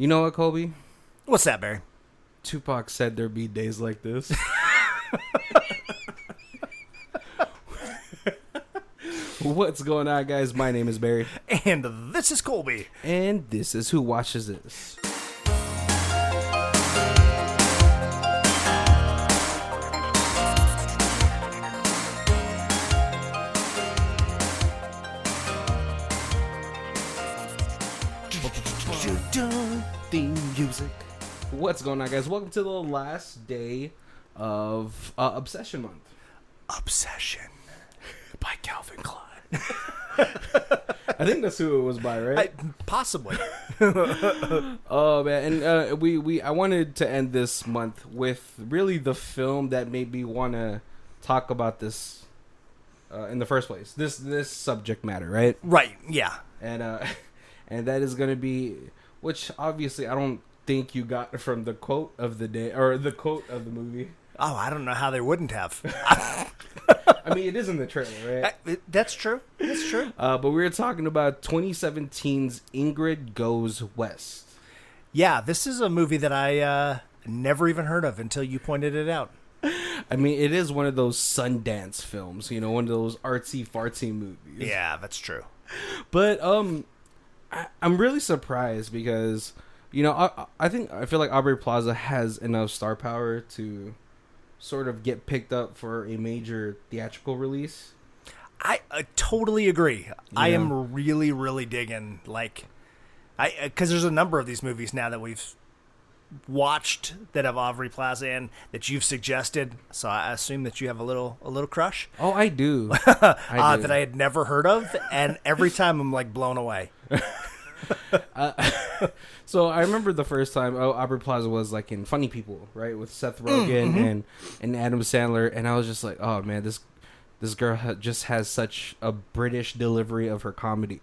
You know what, Colby? What's that, Barry? Tupac said there'd be days like this. What's going on, guys? My name is Barry. And this is Colby. And this is Who Watches This. Theme music. What's going on, guys? Welcome to the last day of Obsession Month. Obsession by Calvin Klein. I think that's who it was by, right? Possibly. Oh man, and I wanted to end this month with really the film that made me want to talk about this in the first place. This subject matter, right? Right. Yeah. And that is going to be, which obviously I don't think you got from the quote of the day or the quote of the movie. Oh, I don't know how they wouldn't have. I mean, it is in the trailer, right? That's true. That's true. But we were talking about 2017's Ingrid Goes West. Yeah, this is a movie that I never even heard of until you pointed it out. I mean, it is one of those Sundance films, one of those artsy-fartsy movies. Yeah, that's true. But I'm really surprised because, I feel like Aubrey Plaza has enough star power to sort of get picked up for a major theatrical release. I totally agree. Yeah. I am really, really digging, because there's a number of these movies now that we've watched that have Aubrey Plaza in that you've suggested. So I assume that you have a little crush. Oh, I do. That I had never heard of, and every time I'm blown away. So I remember the first time Aubrey Plaza was in Funny People, right, with Seth Rogen and Adam Sandler, and I was just like, oh man, this girl just has such a British delivery of her comedy.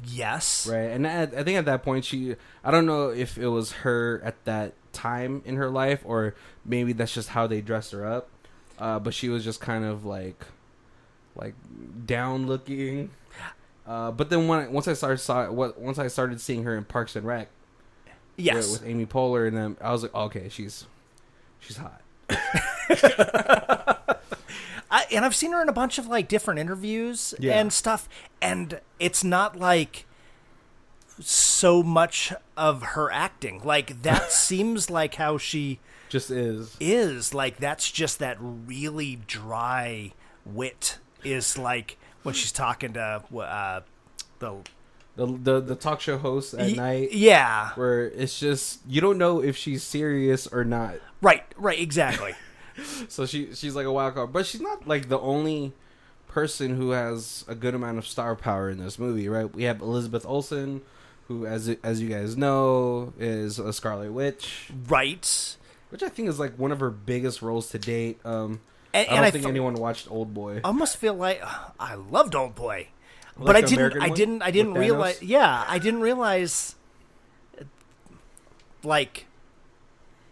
Yes, right, and I think at that point I don't know if it was her at that time in her life or maybe that's just how they dressed her up, but she was just kind of like down looking. But then once I started seeing her in Parks and Rec, yes, with Amy Poehler and them, I was like, oh, okay, she's hot. And I've seen her in a bunch of different interviews and stuff, and it's not so much of her acting. That seems like how she just is. That's just that really dry wit is when she's talking to the talk show host at night. Yeah. Where it's just, you don't know if she's serious or not. Right, exactly. So she's like a wild card. But she's not the only person who has a good amount of star power in this movie, right? We have Elizabeth Olsen, who, as you guys know, is a Scarlet Witch. Right. Which I think is one of her biggest roles to date. I don't think anyone watched Old Boy. I almost feel like I loved Old Boy, but I didn't realize. Yeah, I didn't realize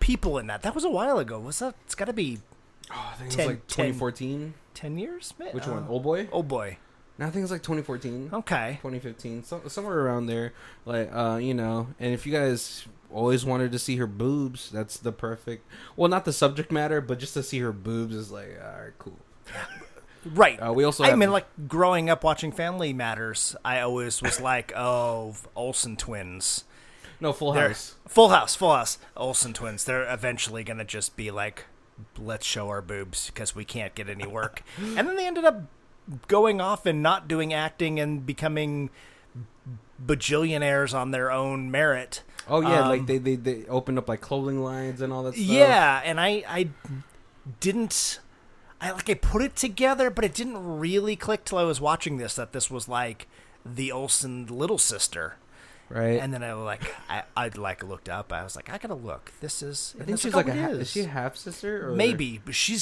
people in that. That was a while ago. Was that? It's got to be. Oh, I think it was 2014. 10 years? Which one? Old Boy. Old Boy. No, I think it's 2014. Okay. 2015, somewhere around there. And if you guys always wanted to see her boobs, that's the perfect. Well, not the subject matter, but just to see her boobs is all right, cool. Right. We also. Growing up watching Family Matters, I always was Olsen twins. No, Full House. Full House. Olsen twins. They're eventually gonna just be let's show our boobs because we can't get any work. And then they ended up going off and not doing acting and becoming bajillionaires on their own merit. Oh yeah, they opened up clothing lines and all that stuff. Yeah, and I didn't. I put it together, but it didn't really click till I was watching this that this was the Olsen little sister. Right. And then I looked up. I was like, I gotta look. This is. I think she's is she a half sister? Or? Maybe, but she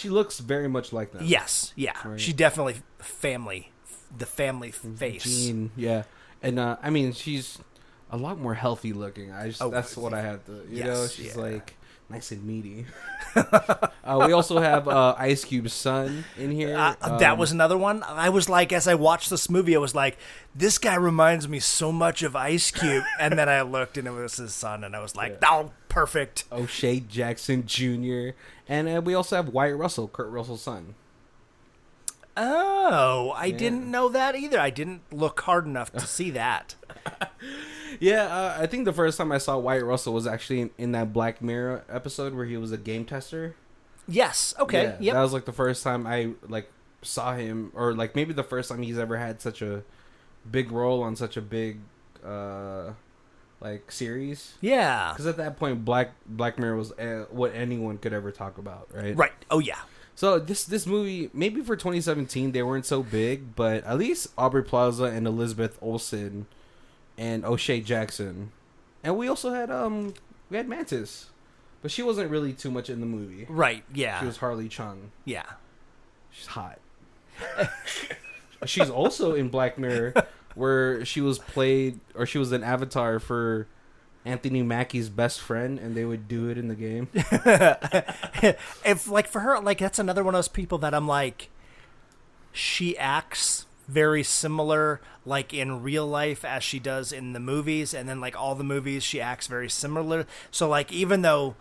looks very much like them. Yes, yeah. Right. She definitely the family face. Jean, yeah. And I mean, she's a lot more healthy looking. That's what I had to. She's nice and meaty. We also have Ice Cube's son in here. That was another one. I was like, as I watched this movie, I was like, this guy reminds me so much of Ice Cube. And then I looked, and it was his son, and I was like, oh, perfect. O'Shea Jackson Jr. And we also have Wyatt Russell, Kurt Russell's son. Oh, I didn't know that either. I didn't look hard enough to see that. Yeah, I think the first time I saw Wyatt Russell was actually in that Black Mirror episode where he was a game tester. Yes. Okay. Yeah, yep. That was like the first time I like saw him, or like maybe the first time he's ever had such a big role on such a big like series. Yeah. Because at that point, Black Mirror was what anyone could ever talk about, right? Right. Oh yeah. So this movie, maybe for 2017 they weren't so big, but at least Aubrey Plaza and Elizabeth Olsen and O'Shea Jackson, and we also had we had Mantis, but she wasn't really too much in the movie. Right. Yeah. She was Harley Chung. Yeah. She's hot. She's also in Black Mirror, where she was an avatar for Anthony Mackie's best friend, and they would do it in the game. If like for her, like that's another one of those people that I'm like, she acts very similar like in real life as she does in the movies, and then like all the movies she acts very similar. So like even though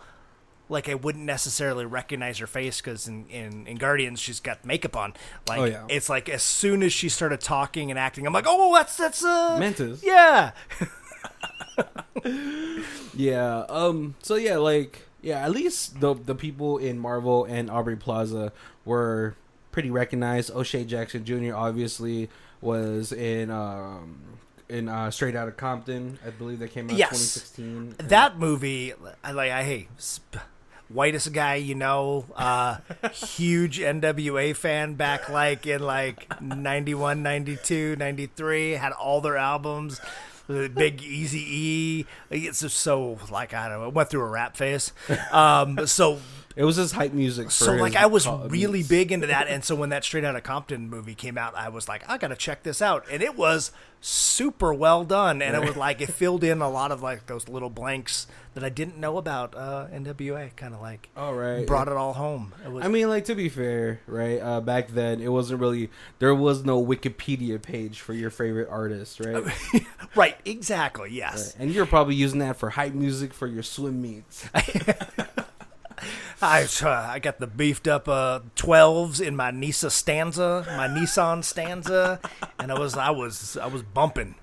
like I wouldn't necessarily recognize her face because in Guardians she's got makeup on, like it's like as soon as she started talking and acting, I'm like, oh, that's Mantis. Yeah. Yeah. So yeah, like at least the people in Marvel and Aubrey Plaza were pretty recognized. O'Shea Jackson Jr. obviously was in Straight Outta Compton. I believe that came out in 2016. That movie, whitest guy, huge NWA fan back like in like 91, 92, 93, had all their albums. The big Eazy-E. It's just so like, I don't know, it went through a rap phase. So it was his hype music. So like I was really big into that, and so when that Straight Outta Compton movie came out, I was like, I gotta check this out, and it was super well done, and it was like it filled in a lot of like those little blanks that I didn't know about NWA. Kind of like brought it all home. I mean, like to be fair, right? Back then, it wasn't really there was no Wikipedia page for your favorite artist, right? Right, exactly. Yes, right. And you're probably using that for hype music for your swim meets. I got the beefed up 12s in my Nissan Stanza, and I was bumping.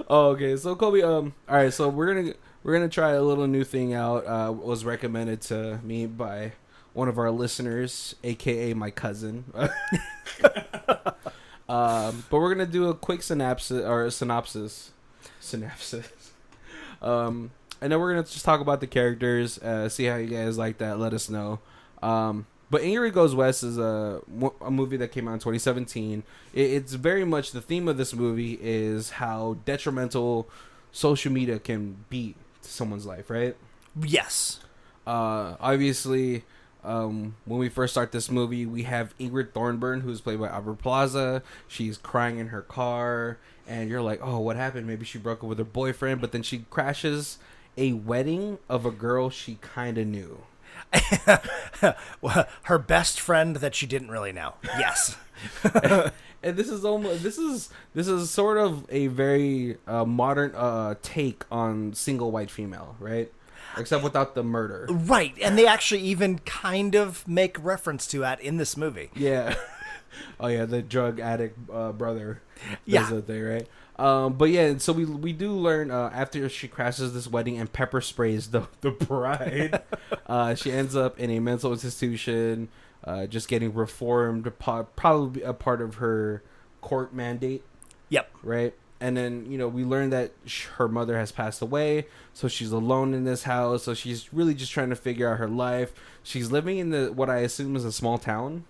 Oh, okay. So Kobe, all right. So we're gonna try a little new thing out. Was recommended to me by one of our listeners, aka my cousin. But we're gonna do a quick synopsis. And then we're going to just talk about the characters, see how you guys like that, let us know. But Ingrid Goes West is a movie that came out in 2017. It's very much, the theme of this movie is how detrimental social media can be to someone's life, right? Yes. Obviously, when we first start this movie, we have Ingrid Thornburn, who's played by Aubrey Plaza. She's crying in her car, and you're like, oh, what happened? Maybe she broke up with her boyfriend, but then she crashes a wedding of a girl she kind of knew. Well, her best friend that she didn't really know. Yes. And this is sort of a very modern take on single white female, right? Except without the murder. Right. And they actually even kind of make reference to that in this movie. Yeah. Oh yeah, the drug addict brother does it there, right? But yeah, so we do learn after she crashes this wedding and pepper sprays the bride, she ends up in a mental institution, just getting reformed, probably a part of her court mandate. Yep. Right? And then, we learn that her mother has passed away, so she's alone in this house, so she's really just trying to figure out her life. She's living in what I assume is a small town.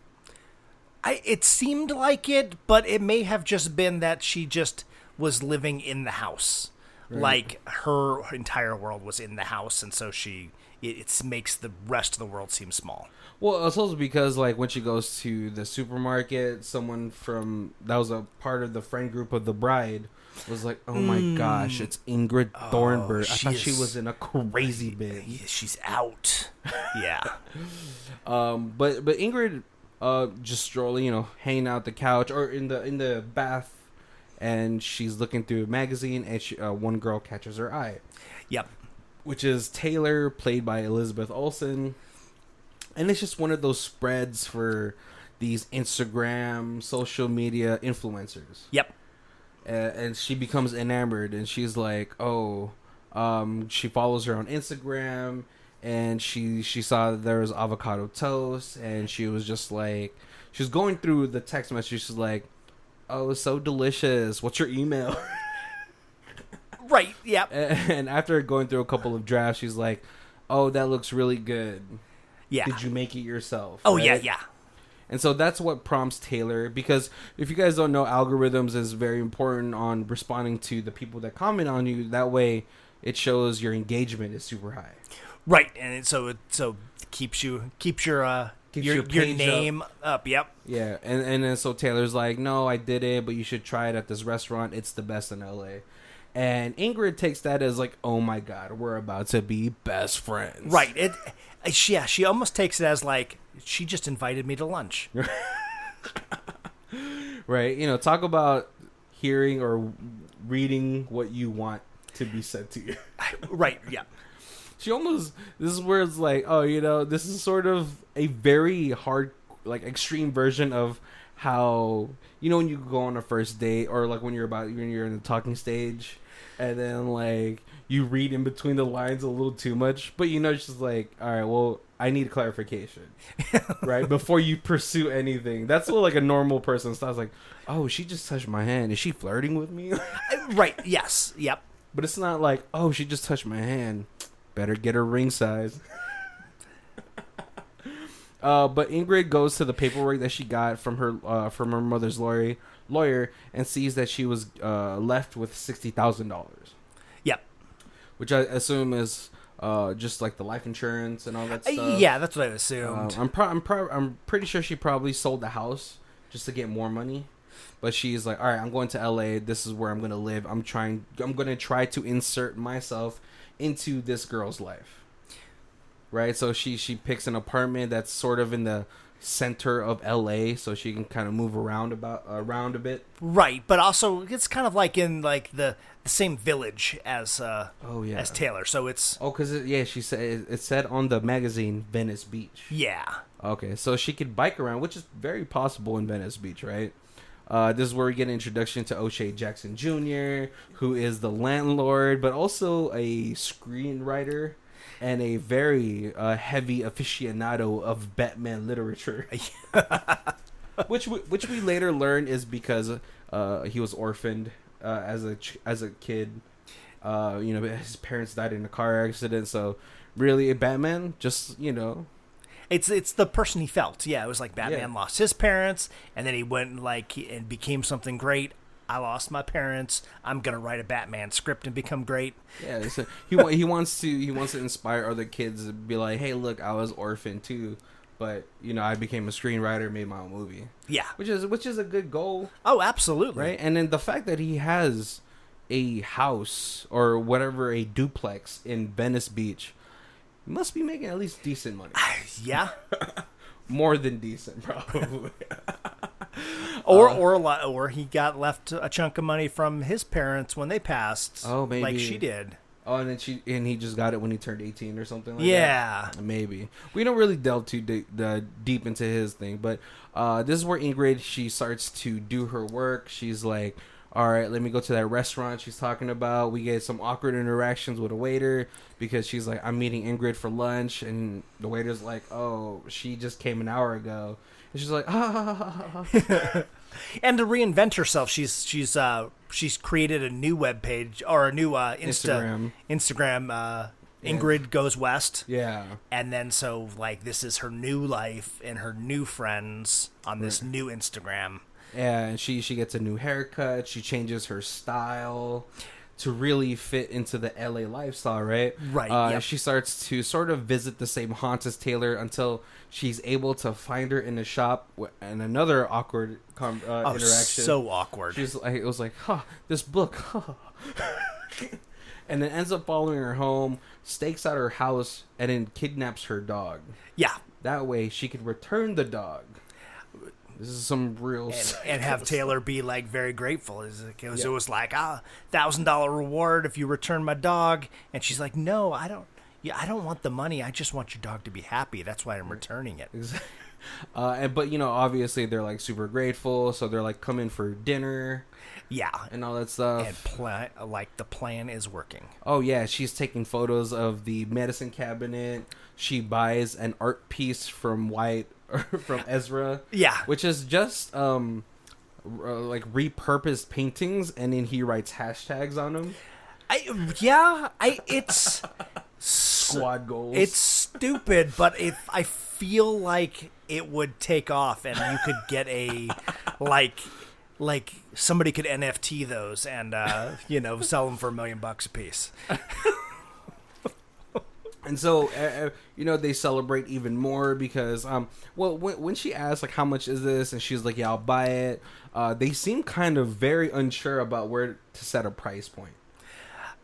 It seemed like it, but it may have just been that she just was living in the house. Right. Like her entire world was in the house, and so it makes the rest of the world seem small. Well, it's also because like when she goes to the supermarket, someone that was a part of the friend group of the bride was like, oh my gosh, it's Ingrid Thornberg. I thought she was in a crazy bit. She's out. Yeah. But Ingrid, just strolling, hanging out the couch or in the bath, and she's looking through a magazine, and one girl catches her eye. Yep. Which is Taylor, played by Elizabeth Olsen, and it's just one of those spreads for these Instagram, social media influencers. Yep. And she becomes enamored, and she's like, she follows her on Instagram, and she saw that there was avocado toast, and she was just like, she was going through the text message. She's like, oh, it's so delicious. What's your email? Right. Yep. And after going through a couple of drafts, she's like, oh, that looks really good. Yeah. Did you make it yourself? Oh, right? yeah. And so that's what prompts Taylor, because if you guys don't know, algorithms is very important on responding to the people that comment on you. That way, it shows your engagement is super high. Right, and so keeps your name up. Yep. Yeah, and then so Taylor's like, no, I did it, but you should try it at this restaurant. It's the best in LA. And Ingrid takes that as like, oh my god, we're about to be best friends. Right. She almost takes it as like, she just invited me to lunch. Right. Talk about hearing or reading what you want to be said to you. Right. Yeah. This is where it's like, oh, this is sort of a very hard, like, extreme version of how, when you go on a first date, or like when you're in the talking stage, and then like you read in between the lines a little too much, but it's just like, all right, well, I need clarification, right? Before you pursue anything. That's what like a normal person starts like, oh, she just touched my hand. Is she flirting with me? Right. Yes. Yep. But it's not like, oh, she just touched my hand. Better get her ring size. But Ingrid goes to the paperwork that she got from her mother's lawyer and sees that she was left with $60,000. Yep. Which I assume is just like the life insurance and all that stuff. Yeah, that's what I assumed. I'm pretty sure she probably sold the house just to get more money. But she's like, all right, I'm going to LA. This is where I'm going to live. I'm going to try to insert myself into this girl's life. Right? So she picks an apartment that's sort of in the center of LA, so she can kind of move around a bit. Right, but also it's kind of like in like the same village as as Taylor. So it's she said it said on the magazine Venice Beach. Yeah. Okay, so she could bike around, which is very possible in Venice Beach, right? This is where we get an introduction to O'Shea Jackson Jr., who is the landlord, but also a screenwriter and a very heavy aficionado of Batman literature. which we later learn is because he was orphaned as a kid. His parents died in a car accident, so really Batman just It's the person he felt. Yeah, it was like Batman lost his parents, and then he went and became something great. I lost my parents. I'm gonna write a Batman script and become great. Yeah, so he wants to inspire other kids to be like, hey, look, I was orphaned too, but I became a screenwriter, made my own movie. Yeah, which is a good goal. Oh, absolutely. Right, and then the fact that he has a house or whatever, a duplex in Venice Beach. Must be making at least decent money. Yeah. More than decent, probably. or he got left a chunk of money from his parents when they passed. Oh, maybe. Like she did. Oh, and then he just got it when he turned 18 or something like that. Yeah. Maybe. We don't really delve too deep into his thing, but this is where Ingrid, she starts to do her work. She's like, all right, let me go to that restaurant she's talking about. We get some awkward interactions with a waiter because she's like, I'm meeting Ingrid for lunch. And the waiter's like, oh, she just came an hour ago. And she's like, And to reinvent herself, she's created a new webpage or a new Instagram. Ingrid Goes West. Yeah. And then so this is her new life and her new friends on this new Instagram. Yeah, and she gets a new haircut. She changes her style. to really fit into the LA lifestyle, right? Right, yep. She starts to sort of visit the same haunts as Taylor until she's able to find her in the shop, and another awkward interaction. So awkward. She's like, it was like, this book, and then ends up following her home, stakes out her house, and then kidnaps her dog. Yeah. That way she could return the dog. This is some real and have Taylor be like very grateful. It was like $1,000 reward if you return my dog, and she's like, no, I don't. Yeah, I don't want the money. I just want your dog to be happy. That's why I'm returning it. But obviously they're like super grateful, so they're like come in for dinner. Yeah, and all that stuff. And the plan is working. Oh yeah, she's taking photos of the medicine cabinet. She buys an art piece from from Ezra. Yeah, which is just like repurposed paintings, and then he writes hashtags on them. It's squad goals. It's stupid, but I feel like it would take off, and you could get a like somebody could NFT those and sell them for $1 million a piece. And so they celebrate even more because when she asks like how much is this, and she's like, yeah, I'll buy it, they seem kind of very unsure about where to set a price point.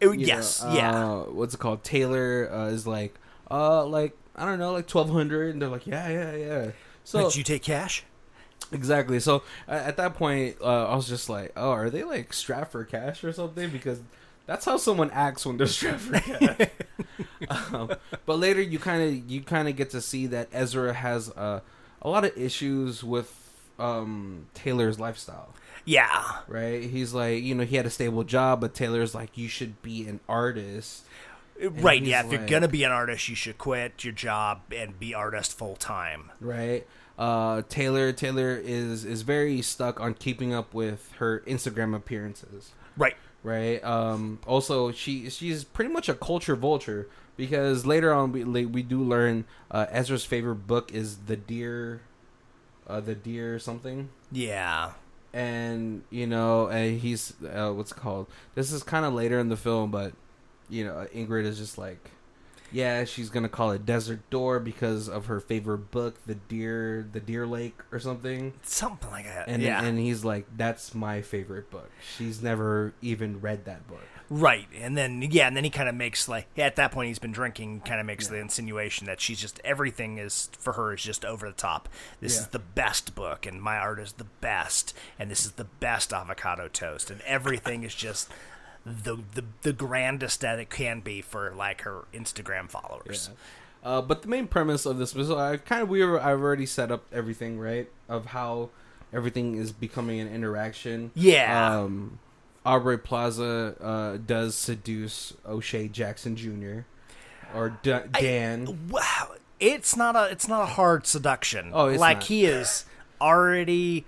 Yes. What's it called? Taylor is like I don't know, like $1,200, and they're like, yeah. So did you take cash? Exactly. So at that point, I was just like, oh, are they like strapped for cash or something? Because that's how someone acts when they're strapped for cash. But later, you kind of get to see that Ezra has a lot of issues with Taylor's lifestyle. Yeah. Right? He's like, he had a stable job, but Taylor's like, you should be an artist. Right, yeah. If you're going to be an artist, you should quit your job and be artist full time. Right. Taylor is very stuck on keeping up with her Instagram appearances. Right. Right. Also, she's pretty much a culture vulture, because later on we do learn Ezra's favorite book is the Deer something. Yeah. And and he's what's it called? This is kind of later in the film, but Ingrid is just like, yeah, she's gonna call it Desert Door because of her favorite book, the Deer Lake or something like that. And he's like, that's my favorite book. She's never even read that book. Right. And then he kind of makes at that point he's been drinking, kind of makes the insinuation that she's just, everything is for her is just over the top. This is the best book, and my art is the best, and this is the best avocado toast, and everything is just the grandest that it can be for her Instagram followers. Yeah. But the main premise of this was I've already set up everything, right, of how everything is becoming an interaction. Yeah. Aubrey Plaza does seduce O'Shea Jackson Jr. or Dan. Wow, it's not a hard seduction. Oh, it's not. He is already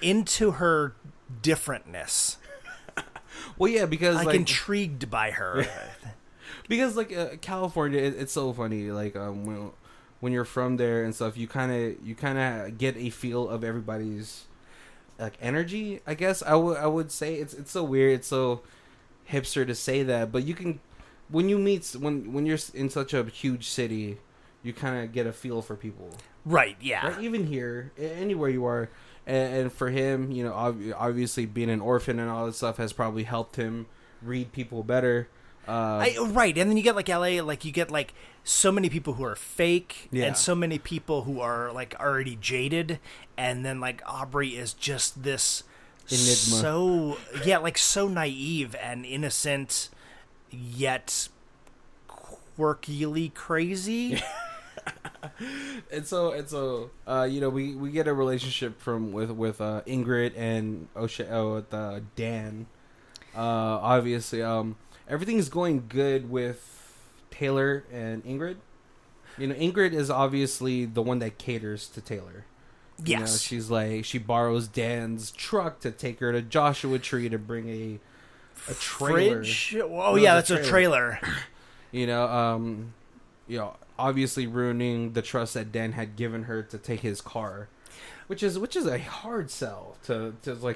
into her differentness. Well, yeah, because intrigued by her. Because California, it's so funny. When you're from there and stuff, you kind of get a feel of everybody's energy. I guess I would say it's so weird. It's so hipster to say that, but you can when you're in such a huge city, you kind of get a feel for people. Right. Yeah. Right? Even here, anywhere you are. And for him, obviously being an orphan and all that stuff has probably helped him read people better. Right, and then you get LA, you get so many people who are fake, and so many people who are already jaded, and then Aubrey is just this enigma. So naive and innocent, yet quirkily crazy. And so we get a relationship with Ingrid and O'Shea with Dan. Obviously, everything's going good with Taylor and Ingrid. Ingrid is obviously the one that caters to Taylor. Yes, she's she borrows Dan's truck to take her to Joshua Tree to bring a trailer. Fridge? Oh yeah, that's a trailer. Obviously ruining the trust that Dan had given her to take his car, which is a hard sell to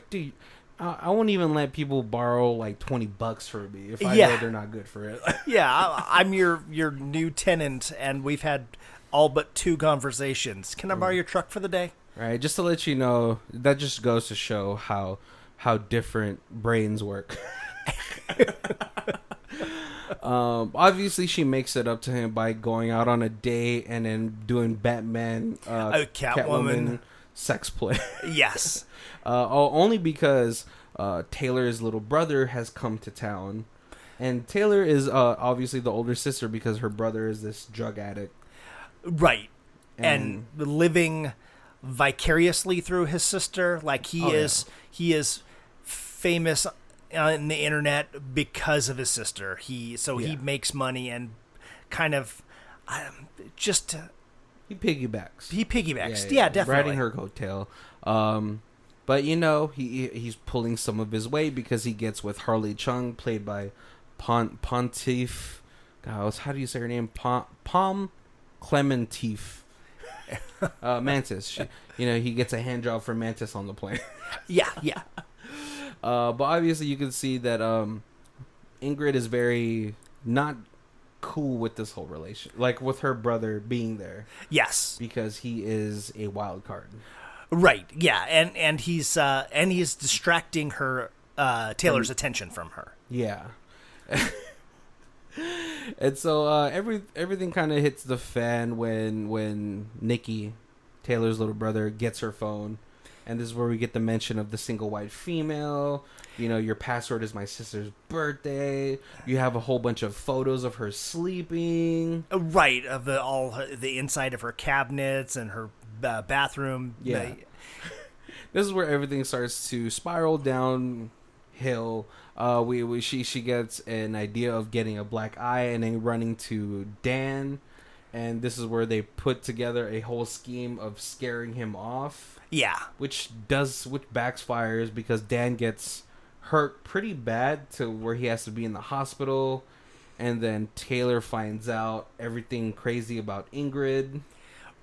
dude. I won't even let people borrow like $20 from me if I Yeah. know they're not good for it. Yeah, I'm your new tenant, and we've had all but 2 conversations. Can I borrow your truck for the day? Right, just to let you know, that just goes to show how different brains work. Obviously, she makes it up to him by going out on a date and then doing Batman, Catwoman sex play. Yes. Only because Taylor's little brother has come to town, and Taylor is obviously the older sister because her brother is this drug addict. Right. And living vicariously through his sister, like he is famous on the internet because of his sister. He makes money and kind of He piggybacks. Yeah, definitely. Riding her coattail. But he's pulling some of his weight because he gets with Harley Chung, played by Pontiff. God, how do you say her name? Pom Clementif. Mantis. He gets a hand job for Mantis on the plane. Yeah. But obviously you can see that Ingrid is very not cool with this whole relation, like with her brother being there. Yes, because he is a wild card. Right. Yeah, and he's distracting her Taylor's attention from her. Yeah. And so everything kind of hits the fan when Nikki, Taylor's little brother, gets her phone. And this is where we get the mention of the single white female. Your password is my sister's birthday. You have a whole bunch of photos of her sleeping. Right, of the inside of her cabinets and her bathroom. Yeah. This is where everything starts to spiral downhill. She gets an idea of getting a black eye and then running to Dan. And this is where they put together a whole scheme of scaring him off. Yeah. Which backfires because Dan gets hurt pretty bad to where he has to be in the hospital. And then Taylor finds out everything crazy about Ingrid.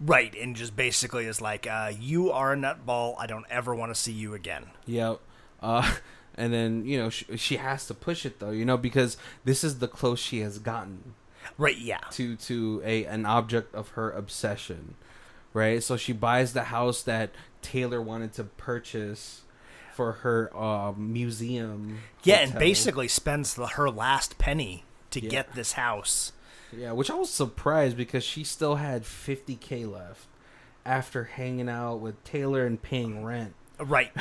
Right, and just basically is like, you are a nutball. I don't ever want to see you again. Yep. And then, she has to push it, though, because this is the close she has gotten. Right, yeah. To an object of her obsession, right? So she buys the house that Taylor wanted to purchase for her museum. Yeah, hotel. And basically spends her last penny to get this house. Yeah, which I was surprised because she still had $50,000 left after hanging out with Taylor and paying rent. Right.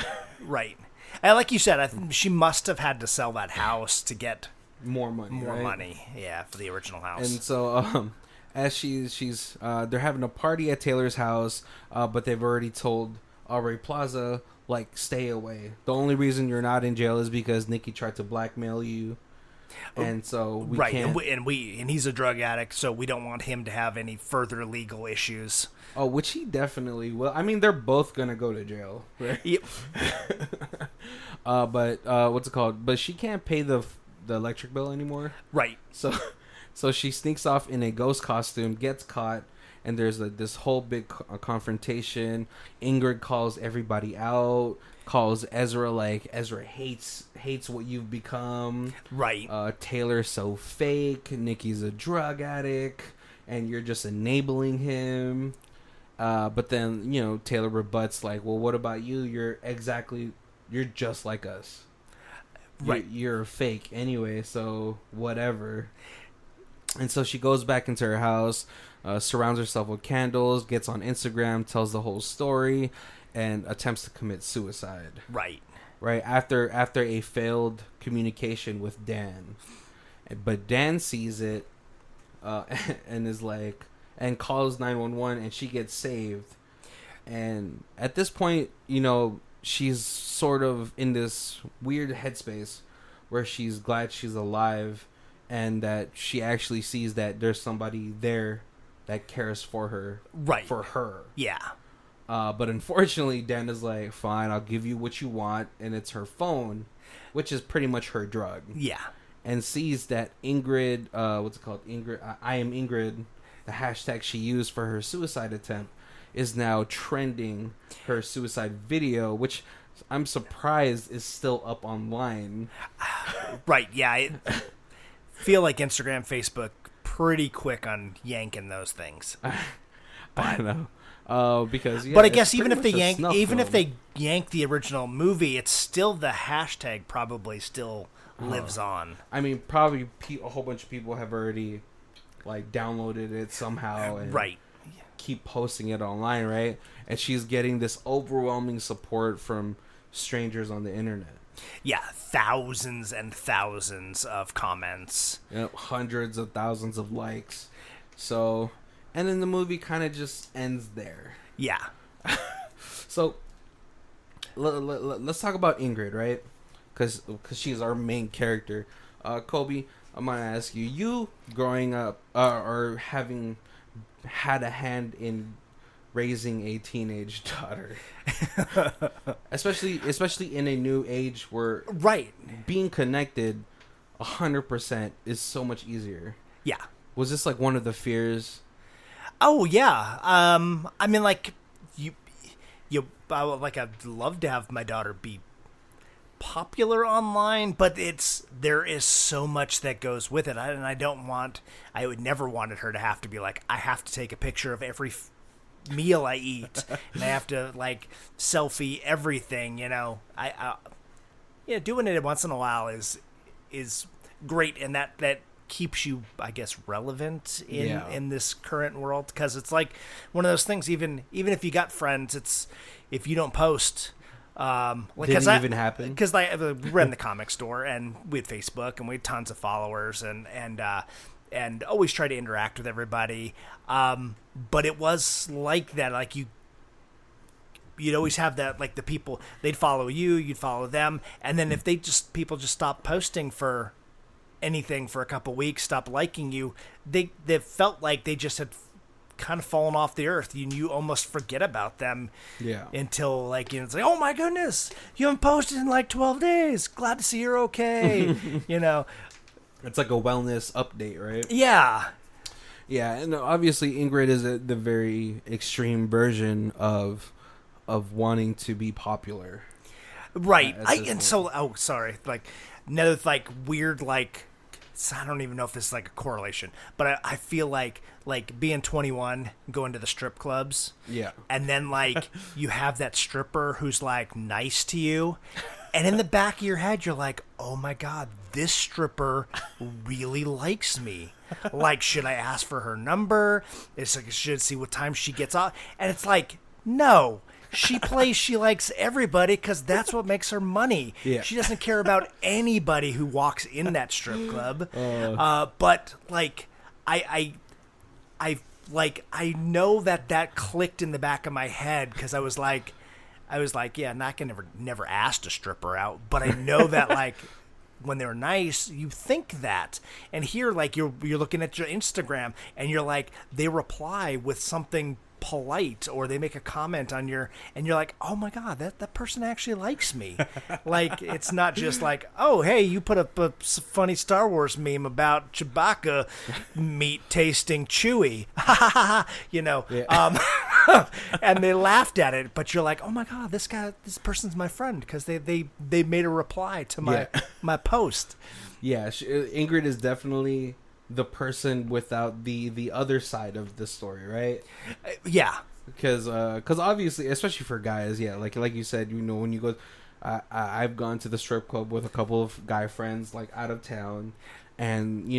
And like you said, she must have had to sell that house to get more money, yeah, for the original house. And so as she's they're having a party at Taylor's house, but they've already told Aubrey Plaza, like, stay away. The only reason you're not in jail is because Nikki tried to blackmail you. And so we can't. And he's a drug addict, so we don't want him to have any further legal issues. Oh, which he definitely will. I mean, they're both gonna go to jail, right? Yep. But what's it called? But she can't pay the electric bill anymore. Right. So she sneaks off in a ghost costume, gets caught, and there's this whole big confrontation. Ingrid calls everybody out. Calls Ezra like Ezra hates what you've become. Right. Taylor's so fake. Nikki's a drug addict, and you're just enabling him. But then Taylor rebuts like, well, what about you? You're just like us. Right. You're fake anyway, so whatever. And so she goes back into her house, surrounds herself with candles, gets on Instagram, tells the whole story, and attempts to commit suicide. Right. After a failed communication with Dan. But Dan sees it and is like, and calls 911, and she gets saved. And at this point, she's sort of in this weird headspace where she's glad she's alive and that she actually sees that there's somebody there that cares for her. Right. For her. Yeah. But unfortunately, Dan is like, fine, I'll give you what you want. And it's her phone, which is pretty much her drug. Yeah. And sees that Ingrid, what's it called? I am Ingrid, the hashtag she used for her suicide attempt, is now trending her suicide video, which I'm surprised it's still up online. Right, yeah. I feel like Instagram, Facebook, pretty quick on yanking those things. I know. Because but I guess even if they yank the original movie, it's still the hashtag probably still lives on. I mean, probably a whole bunch of people have already like downloaded it somehow and right. keep posting it online, right? And she's getting this overwhelming support from strangers on the internet. Yeah, thousands and thousands of comments. Hundreds of thousands of likes. So, and then the movie kind of just ends there. Yeah. So, let's talk about Ingrid, right? Because she's our main character. Kobe, I'm going to ask you, growing up or having had a hand in raising a teenage daughter, especially in a new age where right, being connected 100% is so much easier. Yeah. Was this like one of the fears? Oh yeah. I mean, like I'd love to have my daughter be popular online, but there is so much that goes with it, and I would never wanted her to have to be like, I have to take a picture of every meal I eat, and I have to like selfie everything. Doing it once in a while is great, and that keeps you, I guess, relevant in this current world, because it's like one of those things. Even if you got friends, it's if you don't post. Didn't even happen? Because we ran the comic store, and we had Facebook, and we had tons of followers, and always try to interact with everybody. But it was like that. Like you'd always have that, like the people, they'd follow you, you'd follow them, and then if people just stopped posting for anything for a couple weeks, stopped liking you, they felt like they just had kind of fallen off the earth. You almost forget about them until it's like, oh my goodness, you haven't posted in like 12 days, glad to see you're okay. It's like a wellness update, right? Yeah, and obviously Ingrid is the very extreme version of wanting to be popular, right? Like another like weird, like, I don't even know if this is like a correlation, but I feel like being 21, going to the strip clubs, and then like you have that stripper who's like nice to you, and in the back of your head you're like, oh my god, this stripper really likes me. Like, should I ask for her number? It's like, should see what time she gets off, and it's like, no. She likes everybody because that's what makes her money. Yeah. She doesn't care about anybody who walks in that strip club. But like, I know that clicked in the back of my head, because I was like, yeah, not gonna never asked a stripper out, but I know that like when they're nice, you think that, and here like you're looking at your Instagram and you're like, they reply with something polite, or they make a comment on and you're like, oh my god, that person actually likes me. Like, it's not just like, oh hey, you put up a funny Star Wars meme about Chewbacca meat tasting chewy, and they laughed at it, but you're like, oh my god, this person's my friend because they made a reply to my post. Ingrid is definitely the person without the other side of the story, right? Because obviously, especially for guys, like you said, when you go, I've gone to the strip club with a couple of guy friends, like out of town, and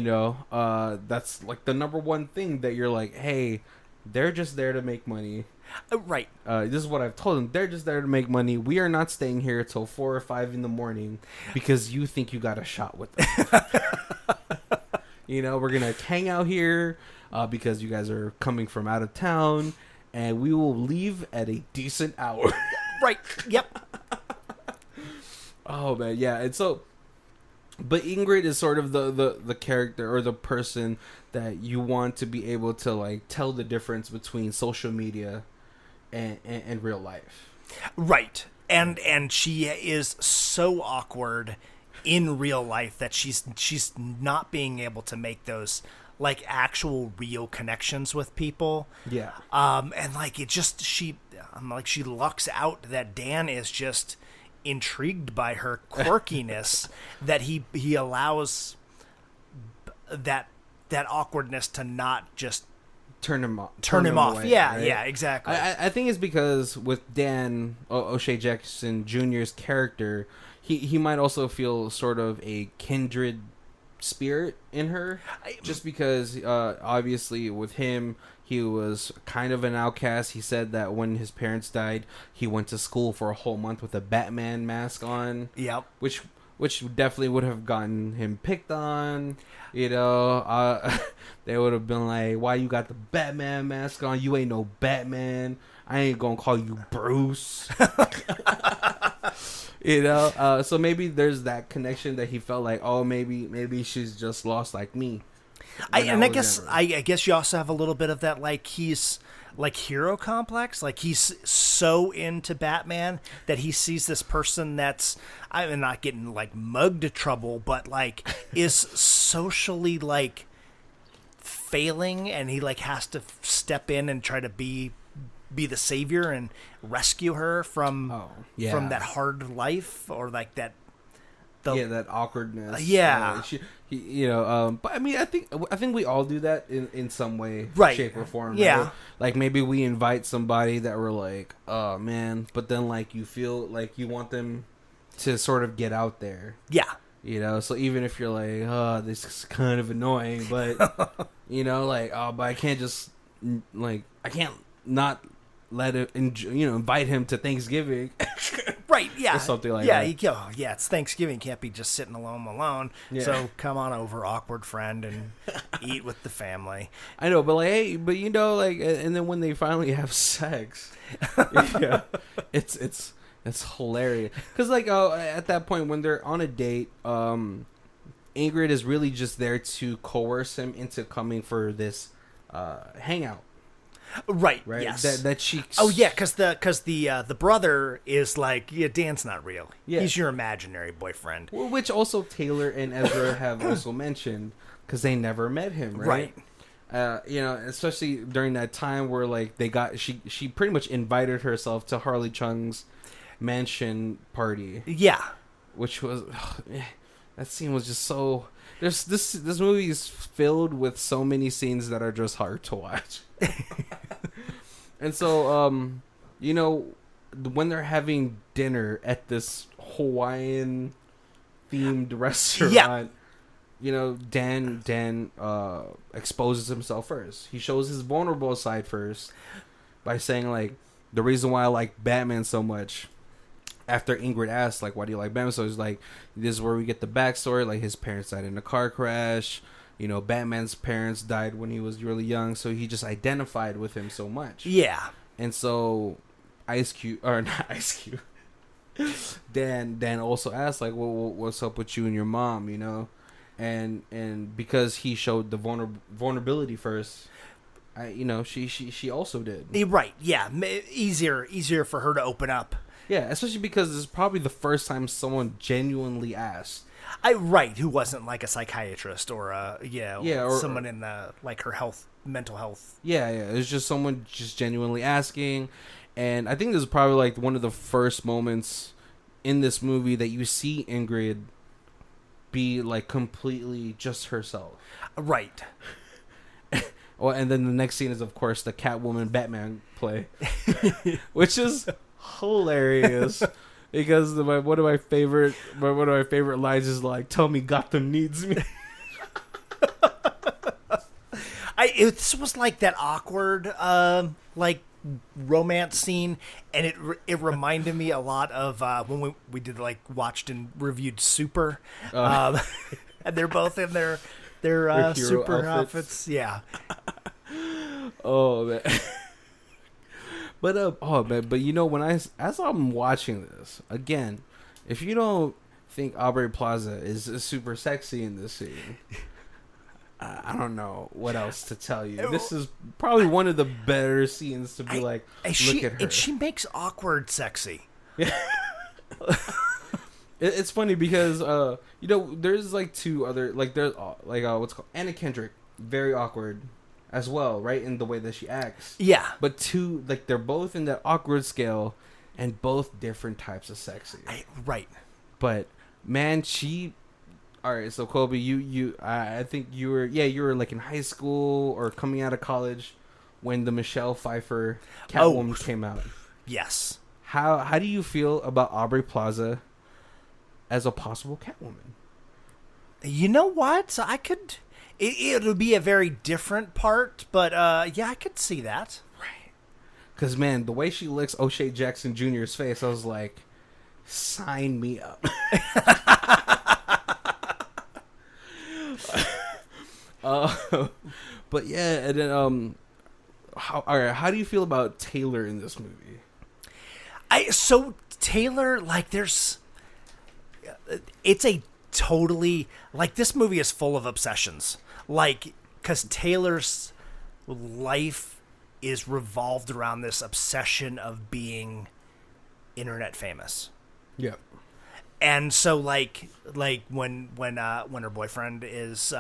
that's like the number one thing that you're like, hey, they're just there to make money. Right. This is what I've told them. They're just there to make money. We are not staying here till 4 or 5 in the morning because you think you got a shot with them. We're going to hang out here because you guys are coming from out of town, and we will leave at a decent hour. Right. Yep. Oh, man. Yeah. And so, but Ingrid is sort of the character or the person that you want to be able to, like, tell the difference between social media and real life. Right. And she is so awkward in real life that she's not being able to make those like actual real connections with people. And like she lucks out that Dan is just intrigued by her quirkiness that he allows that awkwardness to not just turn him off. Away, yeah, right? Yeah, exactly. I think it's because with Dan O'Shea Jackson Jr.'s character, he might also feel sort of a kindred spirit in her, just because obviously with him, he was kind of an outcast. He said that when his parents died, he went to school for a whole month with a Batman mask on. Yep. Which definitely would have gotten him picked on. You know, they would have been like, "Why you got the Batman mask on? You ain't no Batman. I ain't gonna call you Bruce." You know, so maybe there's that connection that he felt like, oh, maybe she's just lost like me. I guess you also have a little bit of that, like he's like hero complex, like he's so into Batman that he sees this person that's, I'm not getting like mugged trouble, but like is socially like failing, and he like has to step in and try to be the savior and rescue her from that hard life, or like that that awkwardness. But I mean, I think we all do that in some way, right, shape, or form. Yeah, right? Like maybe we invite somebody that we're like, oh man, but then like you feel like you want them to sort of get out there. Yeah. You know, so even if you're like, oh, this is kind of annoying, but you know, like, oh, but I can't just like, I can't not let it, invite him to Thanksgiving. Right, yeah. Or something like that. Yeah, it's Thanksgiving. Can't be just sitting alone. Yeah. So come on over, awkward friend, and eat with the family. I know, but like, hey, but you know, like, and then when they finally have sex, yeah, it's hilarious. Because like, at that point when they're on a date, Ingrid is really just there to coerce him into coming for this hangout. Right. Yes. That she. Oh yeah, because the brother is like, yeah, Dan's not real. Yeah. He's your imaginary boyfriend. Well, which also Taylor and Ezra have also mentioned, because they never met him. Right. Especially during that time where like she pretty much invited herself to Harley Chung's mansion party. Yeah. Which was that scene was just so. This movie is filled with so many scenes that are just hard to watch. And so, when they're having dinner at this Hawaiian themed restaurant, Dan exposes himself first. He shows his vulnerable side first by saying like, the reason why I like Batman so much. After Ingrid asked, like, why do you like Batman? So he's like, this is where we get the backstory. Like, his parents died in a car crash. Batman's parents died when he was really young. So he just identified with him so much. Yeah. And so Dan also asked, like, well, what's up with you and your mom, And because he showed the vulnerability first, she also did. Right, yeah. Easier for her to open up. Yeah, especially because this is probably the first time someone genuinely asked. Who wasn't like a psychiatrist or or someone in the like her mental health. Yeah, it was just someone just genuinely asking, and I think this is probably like one of the first moments in this movie that you see Ingrid be like completely just herself. Right. Well, and then the next scene is of course the Catwoman Batman play, which is hilarious because one of my favorite lines is like, "Tell me Gotham needs me." This was like that awkward like romance scene, and it reminded me a lot of when we did like watched and reviewed Super, and they're both in their super outfits. Yeah. Oh man. But when as I'm watching this again, if you don't think Aubrey Plaza is super sexy in this scene, I don't know what else to tell you. This is probably one of the better scenes to be look at her. And she makes awkward sexy. Yeah. It's funny because there's like two other there's what's called Anna Kendrick, very awkward as well, right, in the way that she acts. Yeah. But they're both in that awkward scale, and both different types of sexy. Right. But man, all right. So Colby, I think you were like in high school or coming out of college when the Michelle Pfeiffer Catwoman came out. Yes. How do you feel about Aubrey Plaza as a possible Catwoman? You know what? It'll be a very different part, but yeah, I could see that. Right. Because, man, the way she licks O'Shea Jackson Jr.'s face, I was like, sign me up. But yeah, and then, how do you feel about Taylor in this movie? So Taylor, like, it's a totally, like, this movie is full of obsessions. Like, because Taylor's life is revolved around this obsession of being internet famous. Yeah. And so, like when her boyfriend is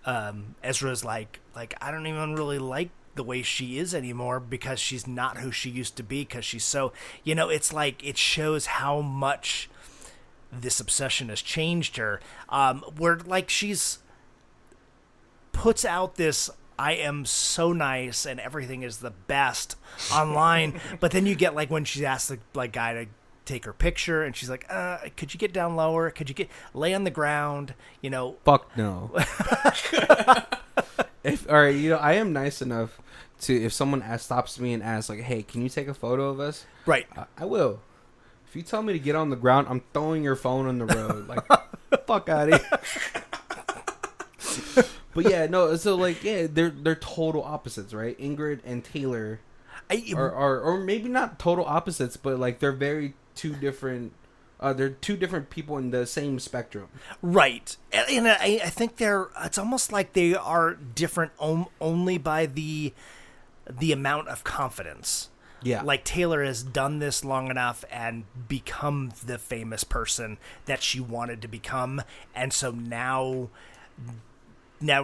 Ezra's like I don't even really like the way she is anymore because she's not who she used to be because she's so, it's like it shows how much this obsession has changed her. Where like she's puts out this I am so nice and everything is the best online, but then you get like when she asks the like guy to take her picture and she's like, could you get down lower? Could you lay on the ground? Fuck no. All right, I am nice enough to, if someone stops me and asks like, hey, can you take a photo of us? Right. I will. If you tell me to get on the ground, I'm throwing your phone on the road. Like, fuck out of here. But yeah, no. So like, yeah, they're total opposites, right? Ingrid and Taylor are or maybe not total opposites, but like they're very two different. They're two different people in the same spectrum. Right, and I think it's almost like they are different only by the amount of confidence. Yeah. Like Taylor has done this long enough and become the famous person that she wanted to become. And so now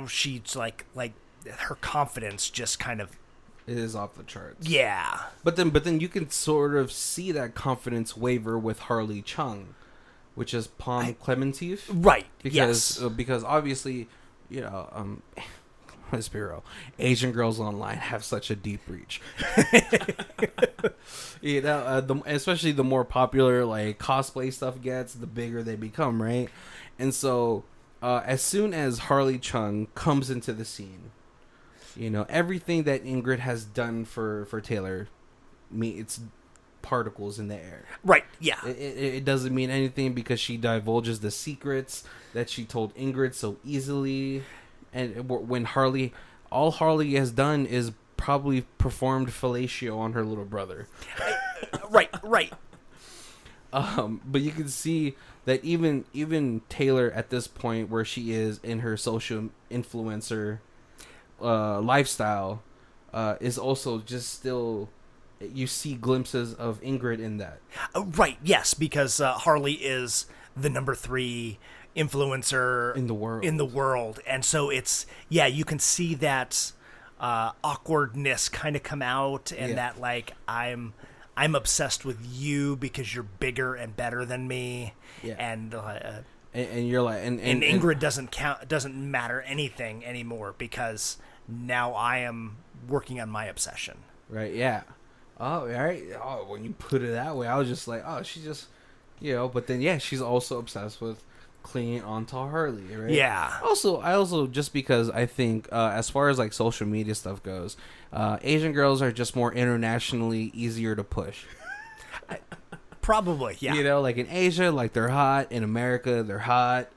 she's like her confidence just kind of, it is off the charts. yeah. But then you can sort of see that confidence waver with Harley Chung, which is Palm Clementif. Right. Because obviously, let's be real, Asian girls online have such a deep reach. Especially the more popular like cosplay stuff gets, the bigger they become, right? And so as soon as Harley Chung comes into the scene, everything that Ingrid has done for Taylor, it's particles in the air. Right, yeah. It doesn't mean anything because she divulges the secrets that she told Ingrid so easily. And when all Harley has done is probably performed fellatio on her little brother. Right. But you can see that even Taylor at this point where she is in her social influencer lifestyle is also just still, you see glimpses of Ingrid in that. Right, yes, because Harley is the number 3 influencer in the world, and so it's, yeah, you can see that awkwardness kind of come out, and that like I'm obsessed with you because you're bigger and better than me, and you're like, and Ingrid doesn't matter anything anymore because now I am working on my obsession. Right? Yeah. Oh, all right. Oh, when you put it that way, I was just like, oh, she just, But then, yeah, she's also obsessed with clinging onto Harley, right? Yeah. I also just because I think as far as like social media stuff goes, Asian girls are just more internationally easier to push. Probably, yeah. Like in Asia, like they're hot. In America, they're hot.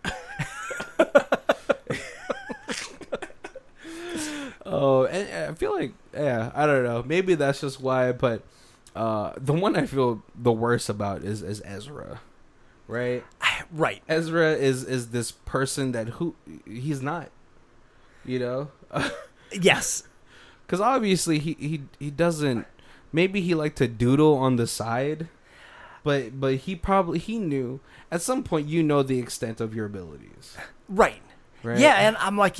Oh, and I feel like, yeah, I don't know. Maybe that's just why, but the one I feel the worst about is Ezra, right? Right. Ezra is this person that he's not, Yes. Because obviously he doesn't. Maybe he liked to doodle on the side, but he knew at some point the extent of your abilities. Right. Yeah, and I'm like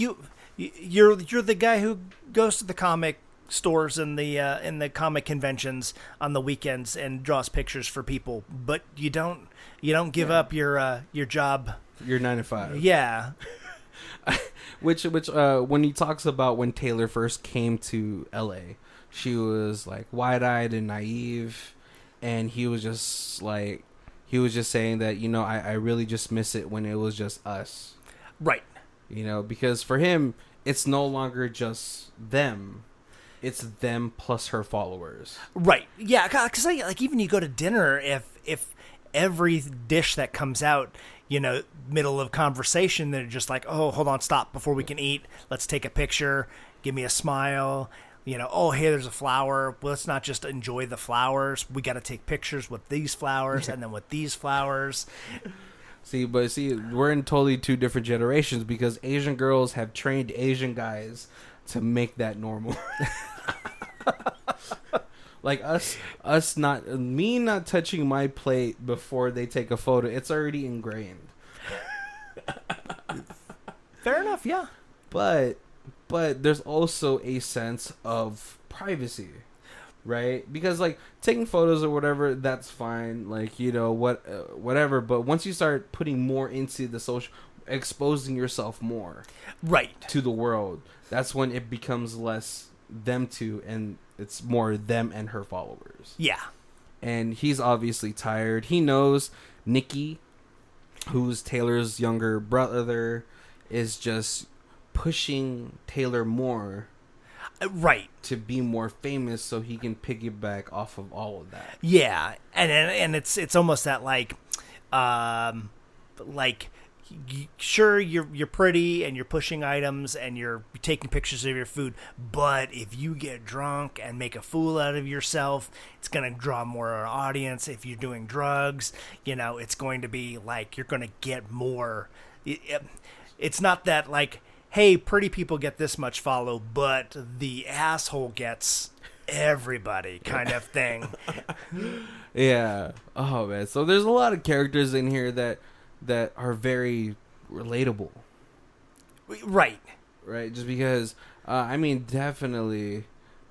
you're the guy who goes to the comic stores in the comic conventions on the weekends and draws pictures for people, but you don't give up your job, your 9 to 5. Yeah. which when he talks about when Taylor first came to LA, she was like wide-eyed and naive, and he was just saying that, you know, I really just miss it when it was just us. Right. You know, because for him, it's no longer just them. It's them plus her followers. Right. Yeah, because like even you go to dinner, if every dish that comes out, you know, middle of conversation, they're just like, oh, hold on, stop before we can eat. Let's take a picture. Give me a smile. You know, oh, hey, there's a flower. Well, let's not just enjoy the flowers. We got to take pictures with these flowers and then with these flowers. See, we're in totally two different generations, because Asian girls have trained Asian guys to make that normal. Like me not touching my plate before they take a photo, it's already ingrained. Fair enough, yeah. But there's also a sense of privacy, right? Because like taking photos or whatever, that's fine. Like, you know, whatever. But once you start putting more into the social, exposing yourself more, right, to the world, that's when it becomes less them two and it's more them and her followers. Yeah. And he's obviously tired. He knows Nikki, who's Taylor's younger brother, is just pushing Taylor more, right, to be more famous, so he can piggyback off of all of that. Yeah, and it's almost that like sure, you're pretty and you're pushing items and you're taking pictures of your food, but if you get drunk and make a fool out of yourself, it's going to draw more of an audience. If you're doing drugs, you know, it's going to be like you're going to get more. It's not that like, hey, pretty people get this much follow, but the asshole gets everybody kind of thing. Yeah. Oh, man. So there's a lot of characters in here that are very relatable. Right. Right. Just because, I mean, definitely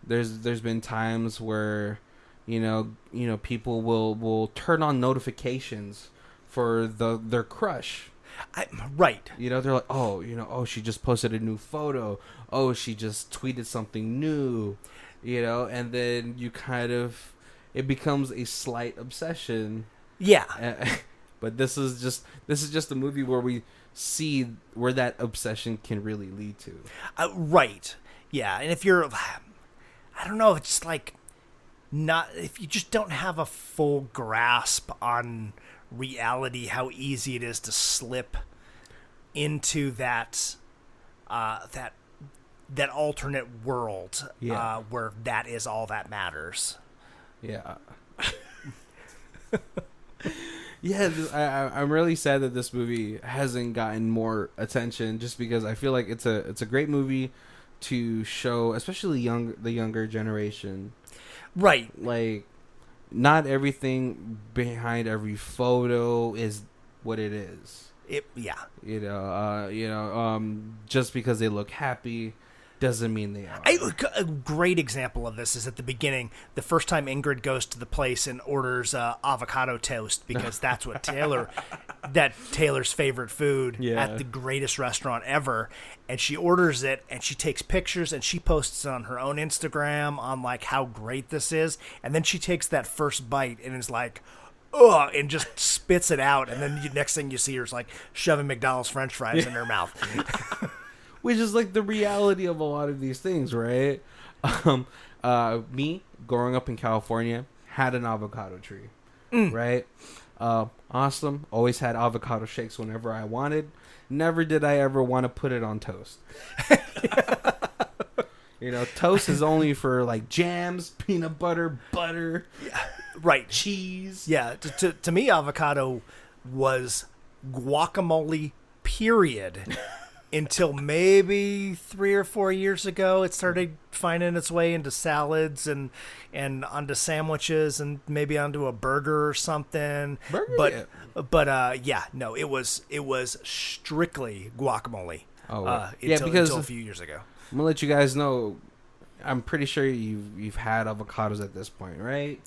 there's been times where, you know, people will turn on notifications for their crush. Right. You know, they're like, oh, you know, oh, she just posted a new photo. Oh, she just tweeted something new. You know, and then it becomes a slight obsession. Yeah. But this is just a movie where we see where that obsession can really lead to. Right. Yeah. And if you're, I don't know, it's like if you just don't have a full grasp on reality, how easy it is to slip into that alternate world, where that is all that matters. Yeah. Yeah, I'm really sad that this movie hasn't gotten more attention, just because I feel like it's a great movie to show, especially the younger generation. Right. Like, not everything behind every photo is what it is. You know, just because they look happy doesn't mean they are. A great example of this is at the beginning, the first time Ingrid goes to the place and orders avocado toast, because that's what Taylor's favorite food at the greatest restaurant ever. And she orders it and she takes pictures and she posts it on her own Instagram on like how great this is. And then she takes that first bite and is like, ugh, and just spits it out. And then the next thing you see her is like shoving McDonald's French fries in her mouth. Which is like the reality of a lot of these things, right? Me, growing up in California, had an avocado tree, right? Awesome. Always had avocado shakes whenever I wanted. Never did I ever want to put it on toast. You know, toast is only for like jams, peanut butter, right, cheese. Yeah, to me, avocado was guacamole, period. Until maybe 3 or 4 years ago, it started finding its way into salads and onto sandwiches and maybe onto a burger or something. It was strictly guacamole. Oh, until because a few years ago. I'm gonna let you guys know, I'm pretty sure you've had avocados at this point, right?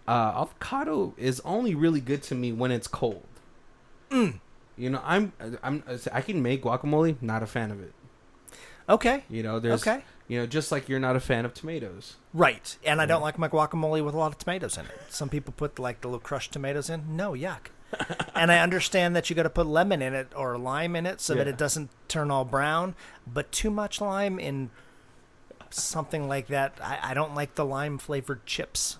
Avocado is only really good to me when it's cold. You know, I can make guacamole. Not a fan of it. Okay. You know, there's you know, just like you're not a fan of tomatoes. Right. And I don't like my guacamole with a lot of tomatoes in it. Some people put like the little crushed tomatoes in. No, yuck. And I understand that you got to put lemon in it or lime in it so that it doesn't turn all brown. But too much lime in something like that, I don't like the lime flavored chips.